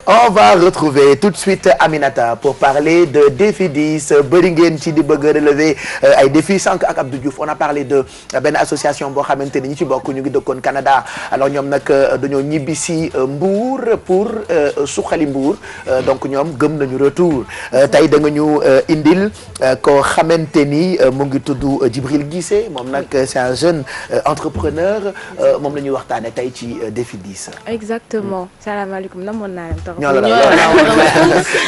On va retrouver tout de suite Aminata pour parler de défi 10 bëri ngeen ci di bëgg a relever ay défis sànq ak Abdou Diouf on a parlé de benn association boo xamante ni ñi ci bokk ñu ngi dëkkoon Canada alors ñoom nag dañoo ñibbi si Mbour pour suqali Mbour donc ñoom gëm nañu retour tey da nga ñu indil koo xamante ni mu ngi tudd Djibril Guissé moom nag c'est un jeune entrepreneur moom la ñuy waxtaane tey ci défi 10. exactement salaamaaleykum namoon naa leen ñoo la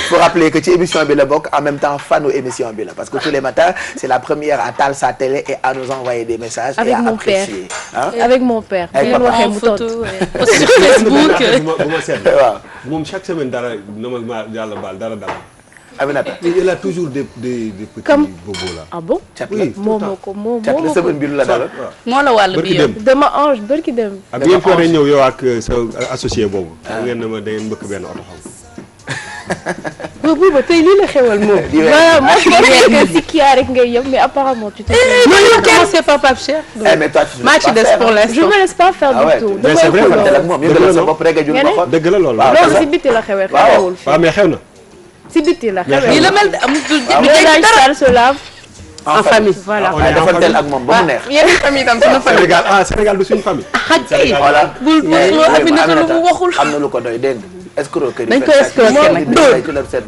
faut rappeler que ci émission bi la bokk en même temps fanu émission bi la parce que tous les matins c'est la première à taal sa télé et à nous envoyer des messages avec et à mon apprécier père avec mon père avec papa en photo sur Facebook bu ma seetlu waaw moom chaque semaine dara na ma yàlla baal dara. Aminata il a toujours des petits comme bobos là. ah bon cat oui moo ko cat la semaine bi la dala moo la wàll bi yow dama ange bërki dem ak ngeen fa ñëw yow ak sa associé boobu. ngeen ne ma da ngeen mbëkk benn oto xam. boobu tey lii la xewal moom. voilà moi je pensais que si kii rek ngay yem mais apparemment tu te. non non commencez pas Pape Cheikh. mais toi tu maa ci des pour l'instant. je me laisse pas faire du tout. mais c'est vrai ak moom yëngal sa bopp rek a jul loxo dëgg la loolu. loolu si biti la xewee xewewul fii. waaw mais xew na. si biti la xewee. nii la mel amul du linge sale se lave en famille. voilà. on est defanteel ak moom ba mu neex. yenn famille tam suñu famille. Sénégal du suñu famille. xaj voilà bul Aminata lu mu waxul. am na lu ko doy dégg nga escroquerie. dañ ko escroquer nag dóor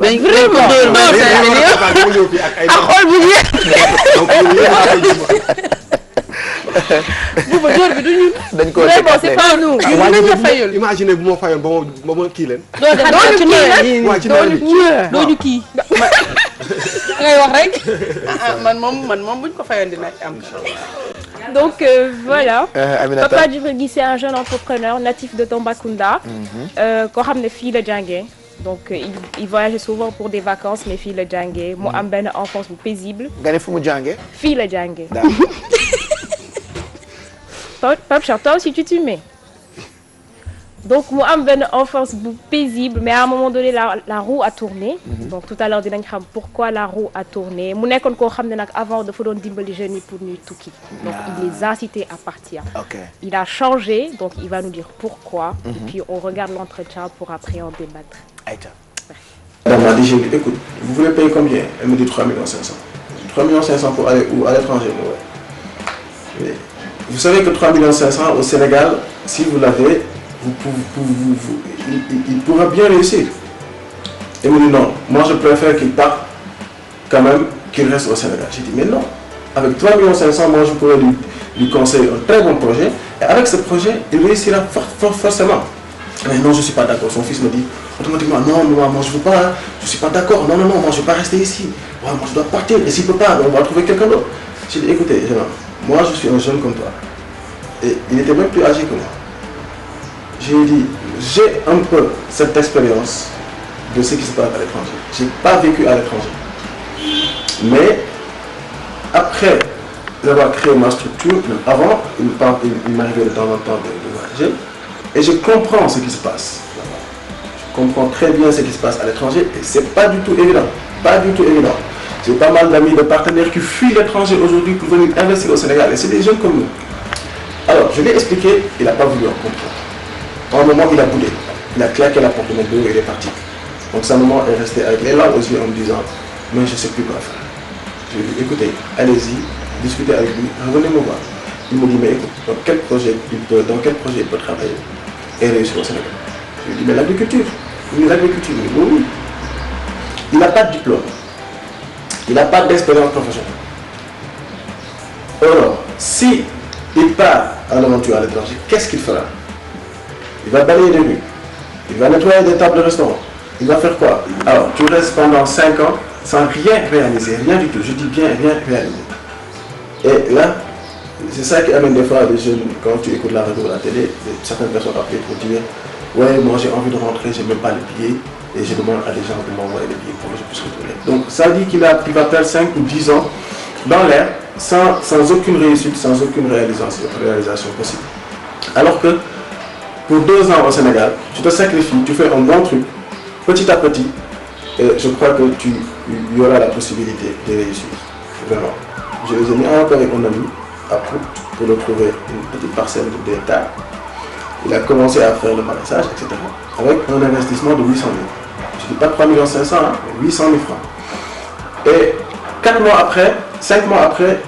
dañ vraiment dóor 5 millions. ak xool bu ñeex. buuba dóor bi du ñun. dañ ko vraiment c'est pas nous. ñun dinañ la fayul. imagine bu ma fayoon ba ma kii leen. doo waa ci nawet bi doo ñu kii. ngay wax rek. man moom buñ ko fayoon dina am. Donc voilà. Aminata Papa Djibril Guissé c'est un jeune entrepreneur natif de Tambacounda. koo xam ne fii la jàngee. donc il voyage souvent pour des vacances mais fii la jàngee mu am benn enfance bu paisible. nga ne fu mu jàngee. fii la jàngee. Pape Cheikh toi aussi tu t'y mets. donc mu am benn enfance bu paisible mais à un moment donné la roue a tourné. donc tout à l'heure dinañ xam pourquoi la roue a tourné mu nekkoon koo xam ne nag avant dafa doon dimbali jeunes yi pour ñuy tukki. donc il les a incités à partir. il a changé donc il va nous dire pourquoi. et puis on regarde l'entretien pour après en débattre. Aïcha. Elle m'a dit, j'ai dit, écoute, vous voulez payer combien? Elle me dit 3 500 000. 3 500 000 pour aller où? À l'étranger, ouais. Vous savez que 3 500 000 au Sénégal, si vous l'avez, il pourra bien réussir. Elle me dit non, moi je préfère qu'il parte quand même, qu'il reste au Sénégal. J'ai dit mais non, avec 3 500 000, moi je pourrais lui conseiller un très bon projet. Et avec ce projet, il réussira forcément. Mais non, je ne suis pas d'accord. Son fils me dit automatiquement non, moi je ne veux pas, hein. Je ne suis pas d'accord. Non, moi je ne vais pas rester ici. Ouais, moi je dois partir. Et s'il ne peut pas, on va trouver quelqu'un d'autre. J'ai dit écoutez, moi je suis un jeune comme toi. Et il était même plus âgé que moi. J'ai dit j'ai un peu cette expérience de ce qui se passe à l'étranger. Je n'ai pas vécu à l'étranger. Mais après avoir créé ma structure, même avant, il m'arrivait de temps en temps de voyager. Et je comprends ce qui se passe. Je comprends très bien ce qui se passe à l'étranger et c'est pas du tout évident. Pas du tout évident. J'ai pas mal d'amis, de partenaires qui fuient l'étranger aujourd'hui pour venir investir au Sénégal et c'est des jeunes comme nous. Alors, je lui ai expliqué, il n'a pas voulu en comprendre. À un moment, il a boudé. Il a claqué la porte de mon bureau et il est parti. Donc sa maman est restée avec les larmes aux yeux en me disant mais je ne sais plus quoi faire. Je lui ai dit écoutez, allez-y, discutez avec lui, revenez me voir. Il me dit mais écoute, dans quel projet il peut travailler et réussir au Sénégal? Je lui ai dit mais l'agriculture. Il me dit l'agriculture. Il me dit oui. Il n'a pas de diplôme. Il n'a pas d'expérience professionnelle. Alors, si il part à l'aventure à l'étranger, qu'est-ce qu'il fera? Il va balayer des rues. Il va nettoyer des tables de restaurant. Il va faire quoi? Alors, tu restes pendant 5 ans sans rien réaliser, rien du tout. Je dis bien rien réaliser. Et là, c'est ça qui amène des fois les jeunes, quand tu écoutes la radio ou la télé, certaines personnes appellent pour dire ouais, moi j'ai envie de rentrer, j'ai même pas les billets, et je demande à des gens de m'envoyer les billets pour que je puisse retourner. Donc ça dit qu'il va perdre 5 ou 10 ans dans l'air, sans aucune réussite, sans aucune réalisation possible. Alors que pour 2 ans au Sénégal, tu te sacrifies, tu fais un bon truc, petit à petit, et je crois que il y aura la possibilité de réussir. Vraiment. Je les ai mis encore avec mon ami à Prout pour retrouver une petite parcelle d'hectares. Il a commencé à faire le maraîchage, etc. Avec un investissement de 800 000. Je ne dis pas 3 500 000, mais 800 000 francs. Et 4 mois après, 5 mois après,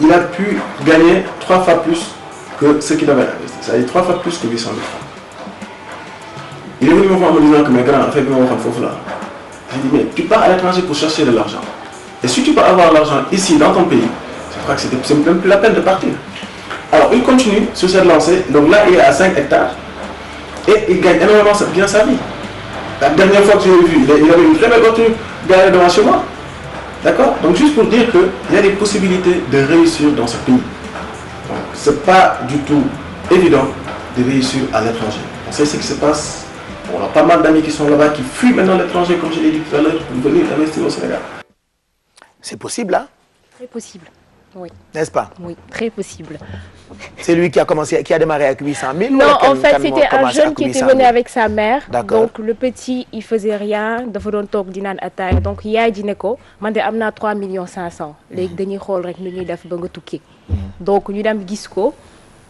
il a pu gagner 3 fois plus que ce qu'il avait investi. C'est-à-dire 3 fois plus que 800 000 francs. Il est venu me voir en me disant que mes grands, en fait, j'ai dit, mais tu pars à l'étranger pour chercher de l'argent. Et si tu peux avoir l'argent ici, dans ton pays, je crois que c'est même plus la peine de partir. Alors, il continue sur cette lancée. Donc là, il est à 5 hectares. Et il gagne énormément bien sa vie. La dernière fois que j'ai vu, il avait une très belle voiture garée devant chez moi. D'accord? Donc, juste pour dire qu'il y a des possibilités de réussir dans ce pays. Donc, ce n'est pas du tout évident de réussir à l'étranger. On sait ce qui se passe. On a pas mal d'amis qui sont là-bas, qui fuient maintenant l'étranger, comme je l'ai dit tout à l'heure, pour venir investir au Sénégal. C'est possible, hein? Très possible. Oui. N'est-ce pas? Oui, très possible. C'est lui qui a démarré avec 800 000. Non, en fait, c'était un jeune qui était venu avec sa mère. D'accord. Donc, le petit, il faisait rien. dafa doon toog di naan ataaya. Donc, yaay ji ne ko man de am naa 3 500 000. léegi dañuy xool rek nu ñuy def ba nga tukki. Donc, ñu dem gis ko.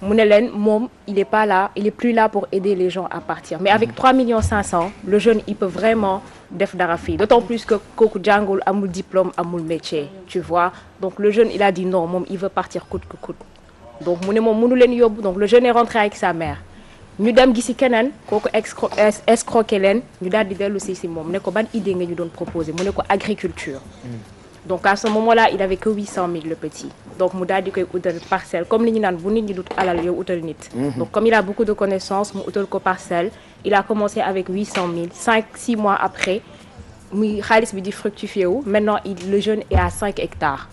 mu ne leen moom il est pas là, il est plus là pour aider les gens à partir. Mais avec 3 500 000, le jeune, il peut vraiment def dara fii. D'autant plus que kooku jàngul, amul diplôme, amul métier, tu vois. Donc, le jeune, il a dit non, moom, il veut partir coûte que coûte. Donc, mu ne moom mënu leen yóbbu. Donc, le jeune est rentré avec sa mère. ñu dem gisi keneen kooku escroqué leen ñu daal di dellu si moom ne ko ban idée nga ñu doon proposé mu ne ko agriculture. Donc à ce moment-là il avait que 800 000 le petit. Donc mu daal di koy utal parcelle comme li ñu naan bu nit ñi dut alal yow utal nit. Donc comme il a beaucoup de connaissances mu utal ko parcelle. Il a commencé avec 800 000 5-6 mois après muy xaalis bi di fructifié wu. Maintenant le jeune est à 5 hectares.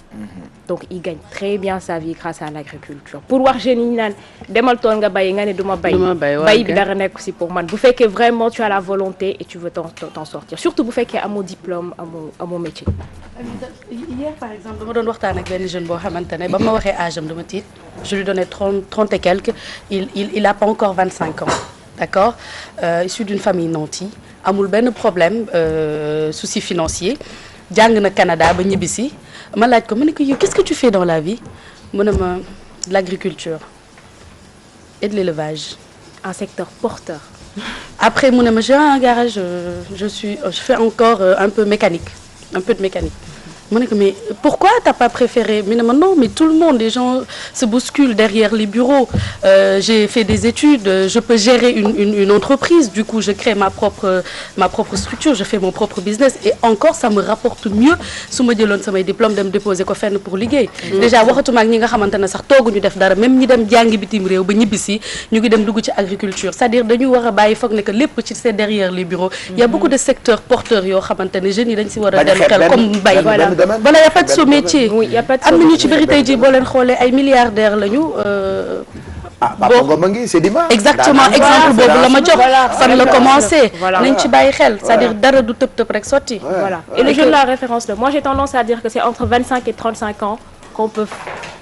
Donc il gagne très bien sa vie grâce à l'agriculture. Pour wax jeunes yi ñu naan demal tool nga bay nga ne duma bay. Bay bi dara nekk si pour man bu fekkee vraiment tu as la volonté et tu veux t'en sortir. Surtout bu fekkee amoo diplôme amoo métier. Hier par exemple dama doon waxtaan ak benn jeune boo xamante ne ba ma waxee âge am dama tiit. Je lui donnais 30 et quelques. Il a pas encore 25 ans. D'accord? Issu d'une famille nantie. Amul benn problème souci financier. Jàng na Canada ba ñibbisi. ma laaj ko ma ne ko yow qu'est-ce que tu fais dans la vie mu ne ma de l'agriculture et de l'élevage. Un secteur porteur. Après mu ne ma j'ai un garage je fais encore un peu de mécanique. mu ne ko mais pourquoi t'as pas préféré mu ne ma non mais tout le monde les gens se bousculent derrière les bureaux j'ai fait des études je peux gérer une entreprise du coup je crée ma propre structure je fais mon propre business et encore ça me rapporte mieux su ma jëloon samay diplôme dem déposer ko fenn pour liggéey déjà waxatuma ak ñi nga xamante ne sax tooguñu def dara même ñi dem jàngi bitim réew ba ñibbisi ñu ngi dem dugg ci agriculture c'est-à-dire dañu war a bàyyi foog ne que lépp ci c'est derrière les bureaux il y a beaucoup de secteurs porteurs yoo xamante ne jeunes yi dañ si war a dem xel comme mbay voilà y a pas de sous-métier oui y a pas de am na ñu ci bëri tey jii boo leen xoolee ay milliardaires lañu Papa Ngom a ngi c'est dimanche. exactement exemple boobu la ma jox fan la commencé nañ ci bàyyi xel c'est-à-dire dara du tëb rek sotti voilà et le jeune la référence là moi j'ai tendance à dire que c'est entre 25 et 35 ans qu'on peut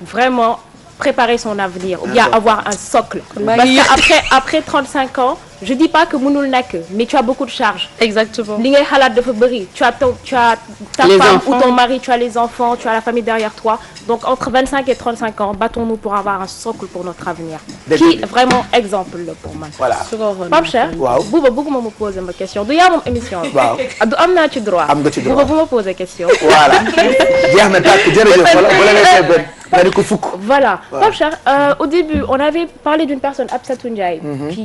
vraiment préparer son avenir ou bien avoir un socle parce que après 35 ans je dis pas que mënul nekk mais tu as beaucoup de charges. Exactement. li ngay xalaat dafa bëri tu as ta femme ou ton mari tu as les enfants tu as la famille derrière toi donc entre 25 et 35 ans battons-nous pour avoir un socle pour notre avenir. Qui vraiment exemple la pour man. Voilà. Pape Cheikh. waaw Bouba bëgguma ma poser ma question du yaa moom émission bi. waaw du am naa ci droit. am nga ci droit Bouba bu ma poser question. voilà jeex na tàkk jërëjëf wala bu la neexee benn nga di ko fukk. Voilà. Pape Cheikh au début on avait parlé d'une personne Absatou Ndiaye.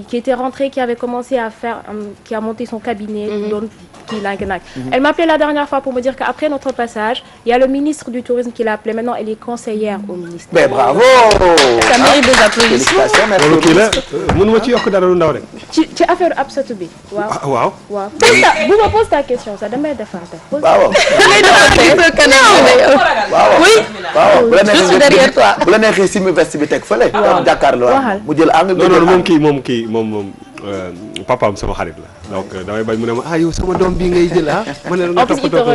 qui était rentrée qui avait commencé à faire qui a monté son cabinet doon kii nag elle m'appelait la dernière fois pour me dire qu'après notre passage il y a le ministre du tourisme qui l'a appelé maintenant elle est conseillère au ministère. mais bravo. ça mérite des applaudissements. loolu kii la mënuma ci yokk dara lu ndaw rek. ci affaire Absatou bi. waaw. bu ma pose ta question sax damay defante. waaw. oui. je suis derrière toi. bu la neexee simi veste bi teg fële. waaw jàkkaarloo mu jël angle. non moom papaam sama xarit la donc damay bañ mu ne ma yow sama doom bii ngay jël ma ne la nga toppatoo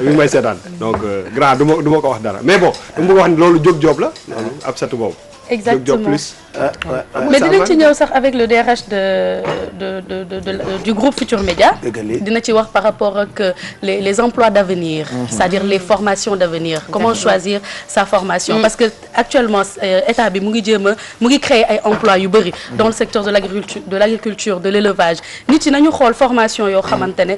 mi may seetaan donc grand du ma ko wax dara mais bon dama bëgg wax ni loolu jóg job la loolu ab satu boobu exactement plus. mais dinañ ci ñëw sax avec le DRH du groupe Futur Média. dina ci wax par rapport ak les emplois d'avenir. c'est-à-dire les formations d'avenir. comment choisir sa formation. parce que actuellement état bi mu ngi créer ay emplois yu bari. dans le secteur de l'agriculture de l'élevage nit yi nañu xool formation yoo xamante ne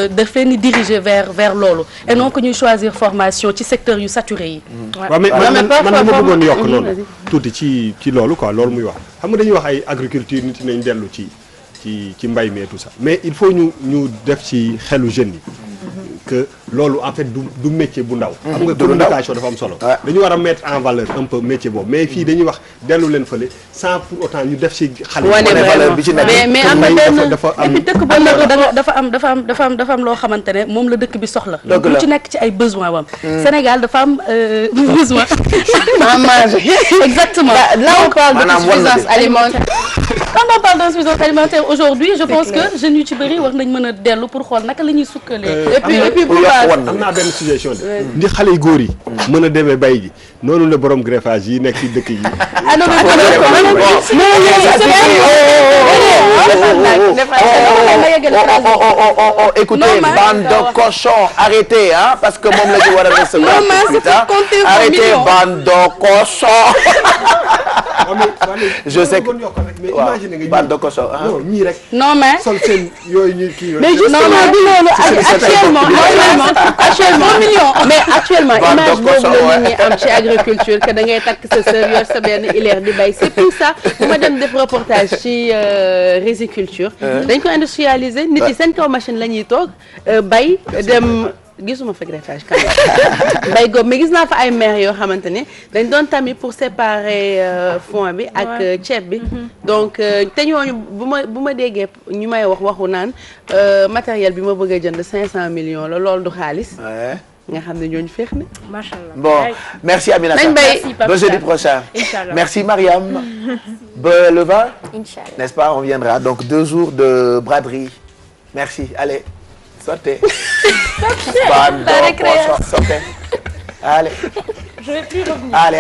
daf leen di diriger vers loolu et non que ñuy choisir formation ci secteur yu saturé yi. waaw mais man dama bëggoon yokk loolu tuuti ci loolu quoi loolu muy wax xam nga dañuy wax ay agriculture nit nañ dellu ci mbay mi et tout ça mais il faut ñu def ci xelu jeunes yi que loolu en fait du métier bu ndaw. xam nga communication dafa am solo. dañu war a mettre en valeur un peu métier boobu mais fii dañuy wax dellu leen fële sans pour autant ñu def ci xale. wane valeur bi ci nekk mais am na benn et puis dëkk ba dafa am loo xamante ne moom la dëkk bi soxla. lu ci nekk ci ay besoin wam. Sénégal dafa am besoin. en manger. exactement. là on parle de suffisance alimentaire. quand on parle d'insuffisance alimentaire aujourd'hui je pense que jeunes yu ci bëri war nañ mën a dellu pour xool naka la ñuy sukkalee. et puis am naa benn suggestion de. ndi xale yu góor yi. mën a demee bay ji noonu la borom greffage yi nekk ci dëkk yi. écoutez bande de cochons arrêtez hein parce que moom la ñu war a recevoir plus tard arrêtez bande de cochons. je sais que waaw bande de cochons ah. non ñii rek. non mais sol seen yooyu ñuy kii. mais justement bi loolu actuellement image boobu la nit ñi am ci agriculture que da ngay takk sa sër yor sa benn hilaire di bay c'est pour ça bu ma dem def reportage ci riziculture dañ ko industrialiser nit yi seen kaw machine la ñuy toog bay dem gisuma fa greffage quand même bay góob mais gis naa fa ay mères yoo xamante ne dañ doon tamit pour séparer fond bi ak ceeb bi donc te ñooñu bu ma déggee ñu may waxu naan matériel bi ma bëgg a jënd 500 millions la loolu du xaalis nga xam ne ñooñu féex na. Machallah. Bon, merci Aminata. Ba jeudi prochain. Inch'Allah. Merci Mariam. Ba le 20. Inch'Allah. N'est-ce pas? On viendra. Donc 2 jours de braderie. Merci. Allez, sortez. Sortez. Allez. Je vais plus revenir. Allez.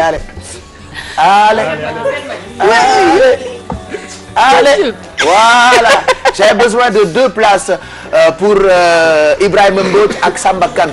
Allez. Voilà. J'ai besoin de 2 places pour Ibrahima Mbodj ak Samba Kane.